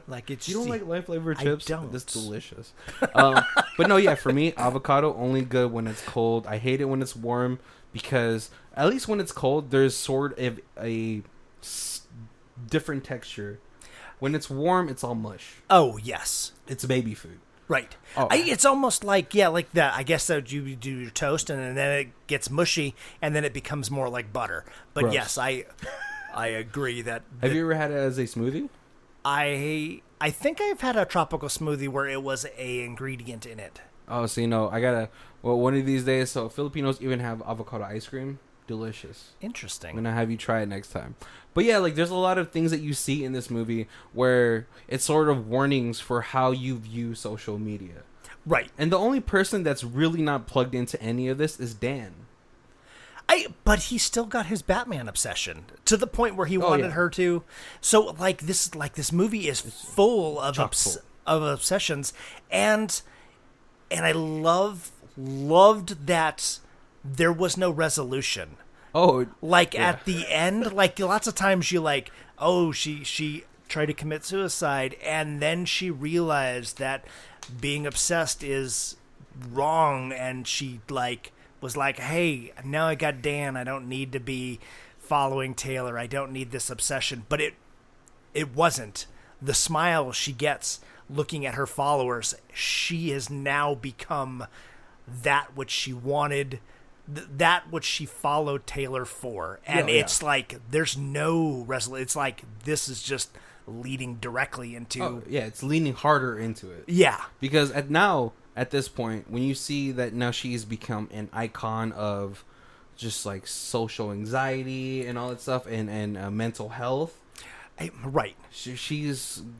Like it's You don't like lime flavored chips? I don't. That's delicious. But no, yeah, for me, avocado only good when it's cold. I hate it when it's warm because at least when it's cold, there's sort of a different texture. When it's warm, it's all mush. Oh, yes. It's baby food. Right. Oh. It's almost like, like that. I guess that you do your toast and then it gets mushy and then it becomes more like butter. But Gross. yes, I agree that. Have you ever had it as a smoothie? I think I've had a tropical smoothie where it was a ingredient in it. Oh, so you know, one of these days, so Filipinos even have avocado ice cream. Delicious. Interesting. I'm gonna have you try it next time. But yeah, like there's a lot of things that you see in this movie where it's sort of warnings for how you view social media. Right. And the only person that's really not plugged into any of this is Dan. But he still got his Batman obsession to the point where he wanted her to. So this movie is full of obsessions, and I loved that there was no resolution. Oh, At the end, like lots of times you like, oh, she tried to commit suicide, and then she realized that being obsessed is wrong, and she was like, hey, now I got Dan. I don't need to be following Taylor. I don't need this obsession. But it wasn't. The smile she gets looking at her followers, she has now become that which she wanted, that which she followed Taylor for. And it's like there's no resolution. It's like this is just leading directly into... Oh, yeah, it's leaning harder into it. Yeah. Because at this point, when you see that now she's become an icon of just like social anxiety and all that stuff and mental health. Right.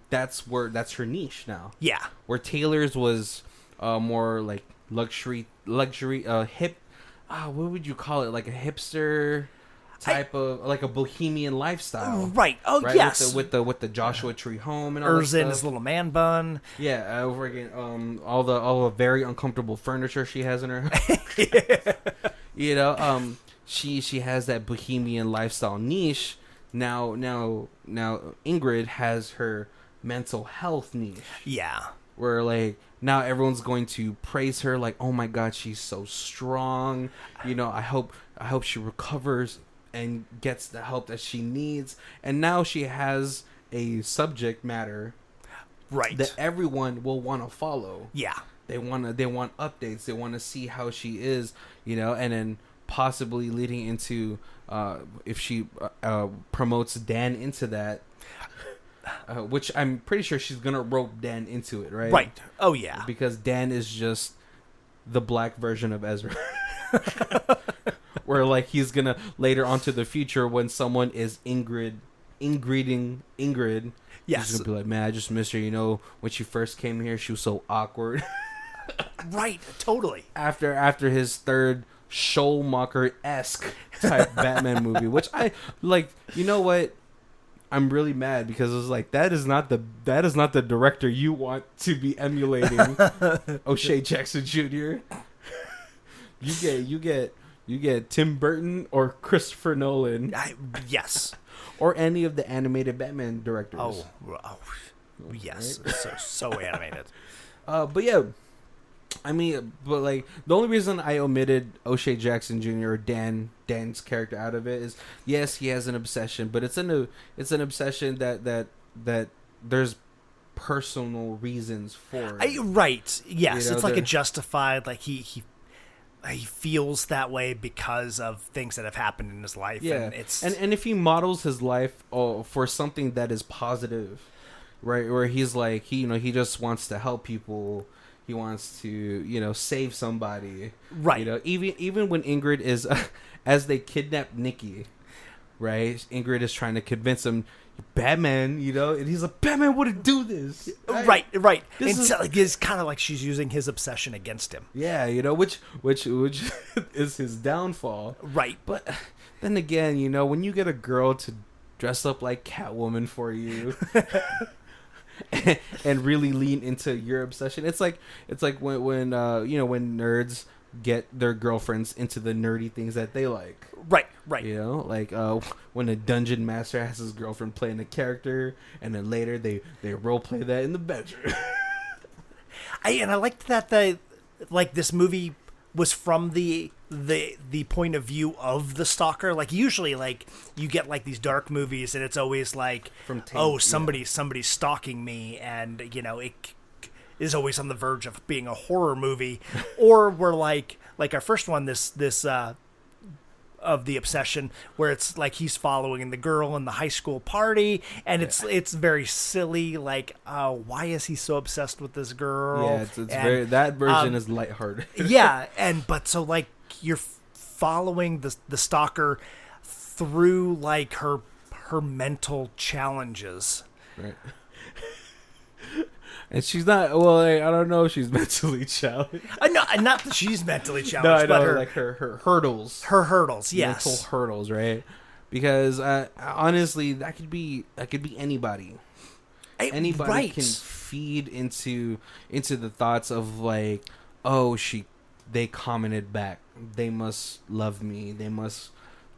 That's her niche now. Yeah. Where Taylor's was more like luxury, hip, what would you call it? Like a hipster type of, like a bohemian lifestyle. Right. Oh, right? yes. With the Joshua Tree home and all that Urza stuff. in his little man bun. Yeah, over again, all the very uncomfortable furniture she has in her house. You know, she has that bohemian lifestyle niche. Now Ingrid has her mental health niche. Yeah. Where like now everyone's going to praise her, like, oh my God, she's so strong. You know, I hope she recovers and gets the help that she needs. And now she has a subject matter, right, that everyone will want to follow. Yeah, they want updates. They want to see how she is, you know, and then possibly leading into if she promotes Dan into that. Which I'm pretty sure she's gonna rope Dan into it, right? Right. Oh yeah. Because Dan is just the black version of Ezra. Where like he's gonna later on to the future when someone is Ingrid, yes, he's gonna be like, man, I just miss her. You know, when she first came here, she was so awkward. Right. Totally. After his third Schulmacher-esque type Batman movie, which I like. You know what? I'm really mad because it was like that is not the director you want to be emulating. O'Shea Jackson Jr. You get Tim Burton or Christopher Nolan. Yes. Or any of the animated Batman directors. Oh yes. Right? So animated. But yeah, I mean, but like the only reason I omitted O'Shea Jackson Jr. or Dan's character out of it is, yes, he has an obsession, but it's an obsession that there's personal reasons for it. Right. Yes, you know, it's like a justified, like he feels that way because of things that have happened in his life. Yeah, and if he models his life for something that is positive, right, where he's like he just wants to help people. He wants to, save somebody. Right. Even when Ingrid is, as they kidnap Nikki, right? Ingrid is trying to convince him, Batman, and he's like, Batman wouldn't do this. Right. This And so, like, it's kind of like she's using his obsession against him. Yeah, which is his downfall. Right. But then again, when you get a girl to dress up like Catwoman for you and really lean into your obsession, it's like when nerds get their girlfriends into the nerdy things that they like. Right. Like when a dungeon master has his girlfriend playing a character, and then later they role play that in the bedroom. I liked that this movie was from the point of view of the stalker. Like usually, like you get like these dark movies, and it's always like, somebody's stalking me, and it is always on the verge of being a horror movie. Or we're like our first one, this of the obsession, where it's like he's following the girl in the high school party, and it's very silly. Like, why is he so obsessed with this girl? Yeah, it's very, that version is lighthearted. Yeah, but so like you're following the stalker through like her mental challenges. Right. And she's not. Well, I don't know if she's mentally challenged. No, not that she's mentally challenged, no, I know, but like her hurdles. Her hurdles, yes. Mental hurdles, right? Because honestly, that could be anybody. Anybody can feed into the thoughts of like, oh, they commented back. They must love me. They must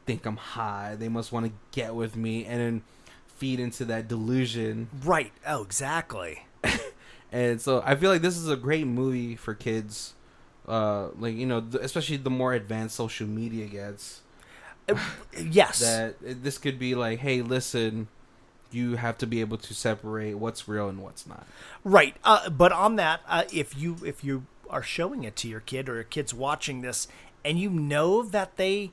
think I'm high. They must want to get with me, and then feed into that delusion. Right. Oh, exactly. And so I feel like this is a great movie for kids, especially the more advanced social media gets. Yes. That this could be like, hey, listen, you have to be able to separate what's real and what's not. Right. But on that, if you are showing it to your kid, or your kid's watching this, and you know that they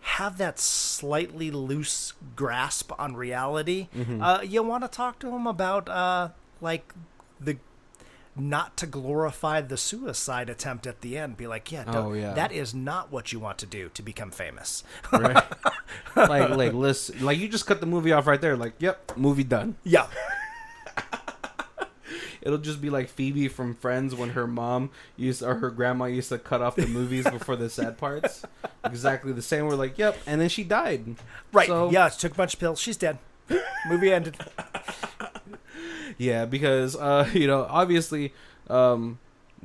have that slightly loose grasp on reality, you want to talk to them about not to glorify the suicide attempt at the end. Be like, that is not what you want to do to become famous. Right. Listen, like you just cut the movie off right there. Like, yep, movie done. Yeah. It'll just be like Phoebe from Friends when her her grandma used to cut off the movies before the sad parts. Exactly the same. We're like, yep, and then she died. Right. So, yeah, she took a bunch of pills. She's dead. Movie ended. Yeah, because obviously, when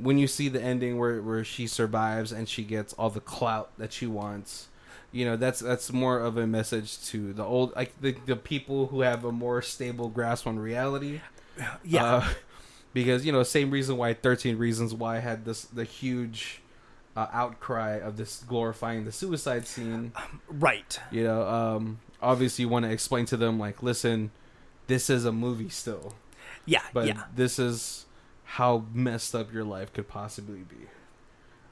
you see the ending where she survives and she gets all the clout that she wants, that's more of a message to the old, like the people who have a more stable grasp on reality. Yeah. Because same reason why 13 Reasons Why had the huge outcry of this glorifying the suicide scene. Right. Obviously you want to explain to them like, listen, this is a movie still. Yeah, but this is how messed up your life could possibly be,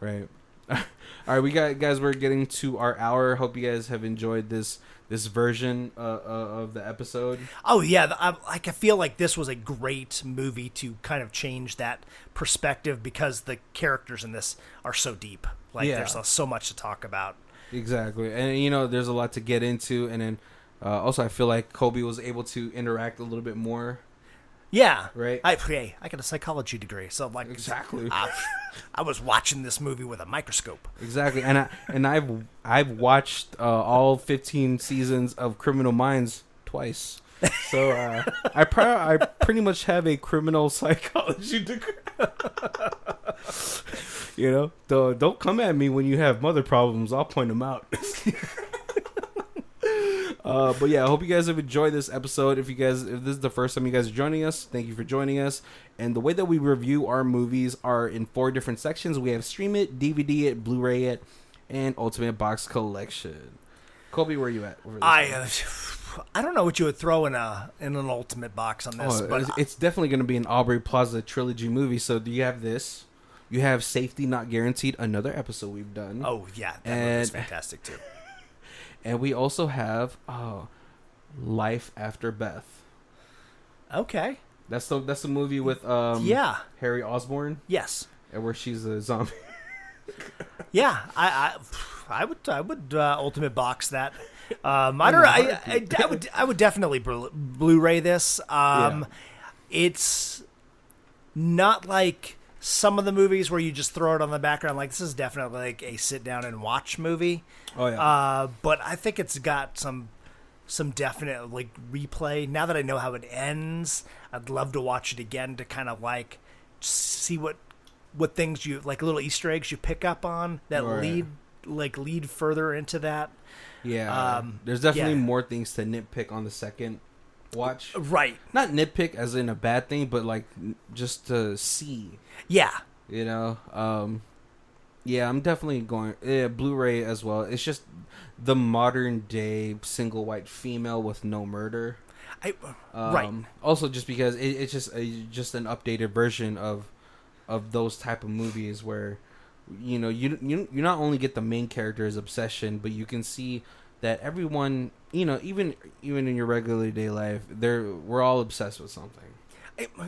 right? All right, we're getting to our hour. Hope you guys have enjoyed this version of the episode. Oh yeah, I feel like this was a great movie to kind of change that perspective, because the characters in this are so deep. There's so much to talk about. Exactly, and there's a lot to get into, and then also I feel like Kobe was able to interact a little bit more. Yeah, right. I got a psychology degree, so exactly. I was watching this movie with a microscope. Exactly, and I've watched all 15 seasons of Criminal Minds twice, so I pretty much have a criminal psychology degree. Don't come at me when you have mother problems. I'll point them out. But yeah, I hope you guys have enjoyed this episode. If this is the first time you guys are joining us, thank you for joining us. And the way that we review our movies are in 4 different sections. We have Stream It, DVD It, Blu-ray It, and Ultimate Box Collection. Kobe, where are you at? I don't know what you would throw in an Ultimate Box on this. But it's definitely going to be an Aubrey Plaza trilogy movie. So do you have this? You have Safety Not Guaranteed, another episode we've done. Oh yeah, that movie's fantastic too. And we also have Life After Beth. Okay. That's the movie with Harry Osborn. Yes. And where she's a zombie. Yeah, I would Ultimate Box that. I don't know. I would definitely Blu-ray this. It's not like some of the movies where you just throw it on the background. Like, this is definitely like a sit down and watch movie. Oh yeah. But I think it's got some definite like replay. Now that I know how it ends, I'd love to watch it again to kind of like see what things you like, little Easter eggs you pick up on that lead further into that. Yeah. There's definitely more things to nitpick on the second watch. Right. Not nitpick as in a bad thing, but like just to see. Yeah. You know? Yeah, I'm definitely going Blu-ray as well. It's just the modern day single white female with no murder. Right. Also, just because it's just an updated version of those type of movies where, you know, you not only get the main character's obsession, but you can see that everyone, you know, even in your regular day life, we're all obsessed with something.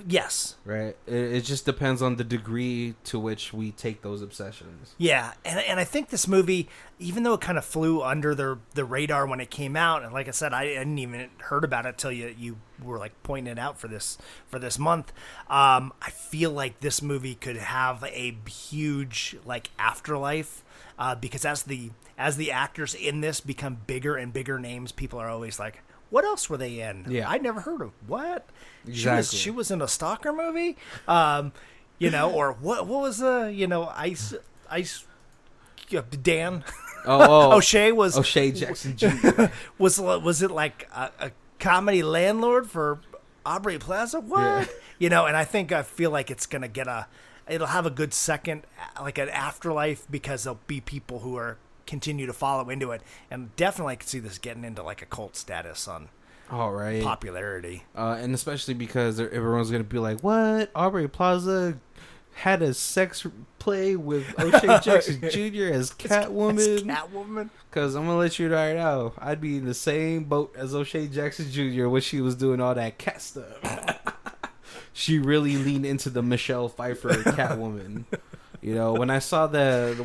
Yes. Right. It just depends on the degree to which we take those obsessions. Yeah, and I think this movie, even though it kind of flew under the radar when it came out, and like I said, I hadn't even heard about it till you were like pointing it out for this month. I feel like this movie could have a huge like afterlife, because as the actors in this become bigger and bigger names, people are always like, what else were they in? Yeah. I'd never heard of. What? Exactly. She was in a stalker movie? You know, or what was Ice Dan? O'Shea was O'Shea Jackson Jr. was it like a comedy landlord for Aubrey Plaza? What? Yeah. You know, and I feel like it's gonna it'll have a good second, like an afterlife, because there'll be people who are continue to follow into it, and definitely I could see this getting into like a cult status on popularity, and especially because everyone's gonna be like, what, Aubrey Plaza had a sex play with O'Shea Jackson Jr. as Catwoman. Because I'm gonna let you right now, I'd be in the same boat as O'Shea Jackson Jr. when she was doing all that cat stuff. She really leaned into the Michelle Pfeiffer Catwoman. You know, when I saw the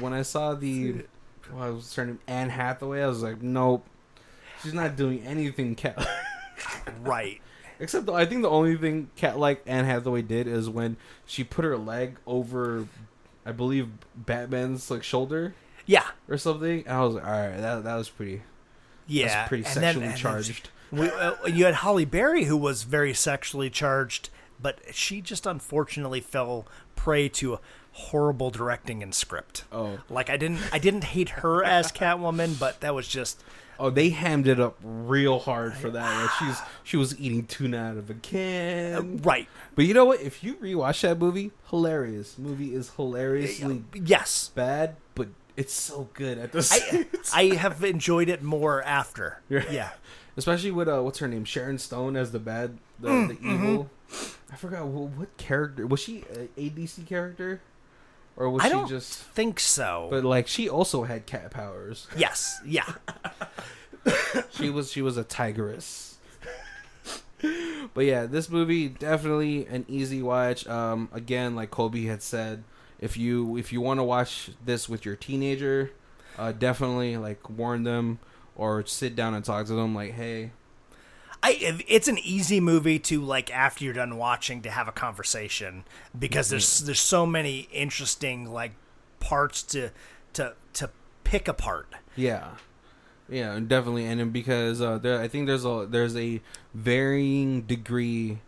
what was her name, Anne Hathaway, I was like, nope, she's not doing anything cat. Right. Except I think the only thing cat like Anne Hathaway did is when she put her leg over, I believe, Batman's like shoulder. Yeah. Or something. And I was like, all right, that was pretty. Yeah. That's pretty sexually charged. You had Halle Berry, who was very sexually charged, but she just unfortunately fell prey to horrible directing and script. Oh, like I didn't hate her as Catwoman, but that was just. Oh, they hammed it up real hard for that. Like she was eating tuna out of a can. Right. But you know what? If you rewatch that movie, hilarious. Movie is hilariously bad, but it's so good at the I have enjoyed it more after. Yeah. Especially with what's her name? Sharon Stone as the evil. Mm-hmm. I forgot what character was she? A DC character, or was she just? Think so. But like she also had cat powers. Yes. Yeah. she was a tigress. But yeah, this movie definitely an easy watch. Again, like Colby had said, if you want to watch this with your teenager, definitely like warn them or sit down and talk to them. Like, hey. It's an easy movie to like after you're done watching to have a conversation, because there's so many interesting like parts to pick apart. Yeah, definitely, and then because I think there's a varying degree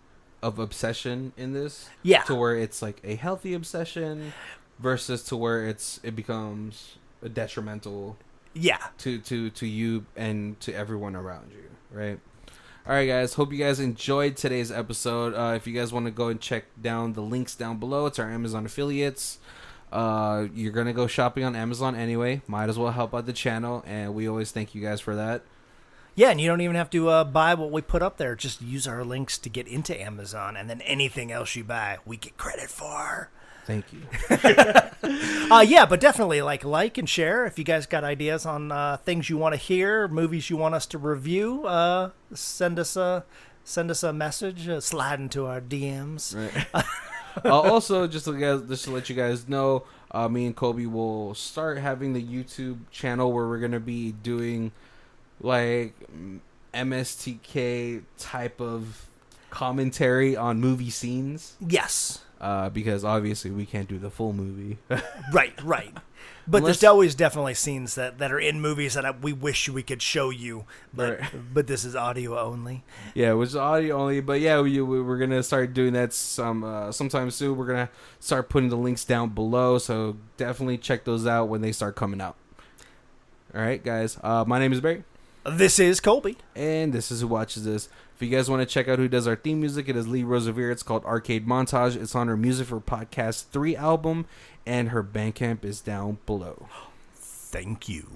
of obsession in this. Yeah, to where it's like a healthy obsession versus to where it becomes a detrimental. Yeah, to you and to everyone around you, right? All right, guys. Hope you guys enjoyed today's episode. If you guys want to go and check down the links down below, it's our Amazon affiliates. You're going to go shopping on Amazon anyway. Might as well help out the channel, and we always thank you guys for that. Yeah, and you don't even have to buy what we put up there. Just use our links to get into Amazon, and then anything else you buy, we get credit for. Thank you. Yeah, but definitely like and share if you guys got ideas on things you want to hear, movies you want us to review. Send us a message, slide into our DMs. Right. Also, just to let you guys know, me and Kobe will start having the YouTube channel where we're gonna be doing like MSTK type of commentary on movie scenes. Yes. Because obviously we can't do the full movie. Right. But there's always definitely scenes that are in movies that we wish we could show you, but Right. but this is audio only. Yeah, which is audio only. But yeah, we're gonna start doing that sometime soon. We're gonna start putting the links down below, so definitely check those out when they start coming out. All right, guys. My name is Barry. This is Colby. And this is Who Watches This. If you guys want to check out who does our theme music, it is Lee Rosevere. It's called Arcade Montage. It's on her Music for Podcast 3 album, and her Bandcamp is down below. Thank you.